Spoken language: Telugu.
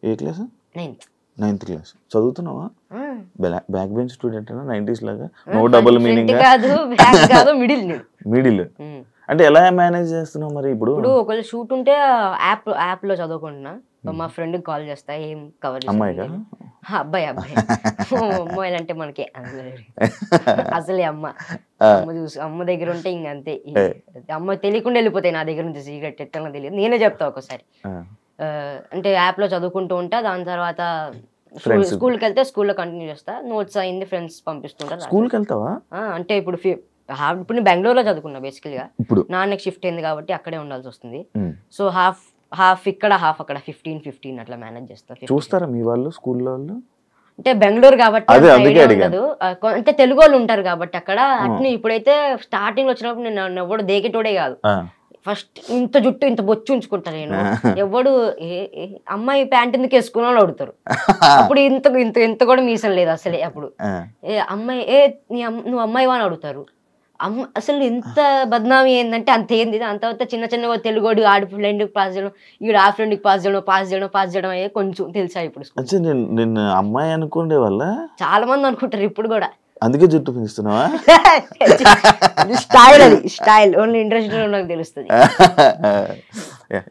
ఏ క్లాస్? 9th class. చదువుతున్నావా? బ్యాక్ బెంచ్ స్టూడెంట్ 90s లాగా? నో డబుల్ మీనింగ్ మిడిల్ అంటే ఎలా మేనేజ్ చేస్తున్నావు మరి? ఇప్పుడు ఒకవేళ షూట్ ఉంటే యాప్ లో చదువుకుంటున్నా. మా ఫ్రెండ్ కాల్ చేస్తా ఏం కవర్ అమ్మాయిగా? అబ్బాయి అమ్మాయిలు అంటే మనకి అసలే అమ్మ చూసి అమ్మ దగ్గర ఉంటే ఇంక అంతే. అమ్మ తెలియకుండా వెళ్ళిపోతాయి నా దగ్గర నుంచి సీక్రెట్ ఎట్లా తెలియదు, నేనే చెప్తా ఒకసారి. అంటే యాప్ లో చదువుకుంటూ ఉంటా. దాని తర్వాత స్కూల్కి వెళ్తే స్కూల్లో కంటిన్యూ చేస్తా. నోట్స్ అయింది ఫ్రెండ్స్ పంపిస్తుంటారు. స్కూల్కి వెళ్తావా? అంటే ఇప్పుడు నేను బెంగళూరులో చదువుకున్నా బేసికల్గా. నాన్నకి షిఫ్ట్ అయింది కాబట్టి అక్కడే ఉండాల్సి వస్తుంది. సో హాఫ్ ఇక్కడ హాఫ్ అక్కడ 15 అట్లా మేనేజ్ చేస్తా. చూస్తారా మీ వాళ్ళు స్కూల్లో వాళ్ళు? అంటే బెంగళూరు కాబట్టి ఉండదు, అంటే తెలుగు వాళ్ళు ఉంటారు కాబట్టి అక్కడ. అట్ని ఇప్పుడైతే స్టార్టింగ్ లో వచ్చినప్పుడు నేను ఎవడు దేకేటోడే కాదు. ఫస్ట్ ఇంత జుట్టు ఇంత బొచ్చు ఉంచుకుంటా నేను. ఎవడు అమ్మాయి ప్యాంట్ ఎందుకు వేసుకున్నా అడుగుతారు. అప్పుడు ఇంత కూడా మీసం లేదు అసలే. అప్పుడు అమ్మాయి నువ్వు అమ్మాయివా అని అడుగుతారు. అసలు ఎంత బద్నామీ ఏంటంటే అంత ఏంది. దాని తర్వాత చిన్న తెలుగుడు ఆడి ఫ్రెండ్కి పాస్ చేయడం, ఈడు ఆ ఫ్రెండ్కి పాస్ చేయడం అయ్యే కొంచెం తెలుసా ఇప్పుడు. నిన్ను అమ్మాయి అనుకుండే వల్ల చాలా మంది అనుకుంటారు ఇప్పుడు కూడా. అందుకే జుట్టు పెంచుతున్నావా? స్టైల్ ఓన్లీ ఇంట్రెస్ట్ నాకు తెలుస్తుంది.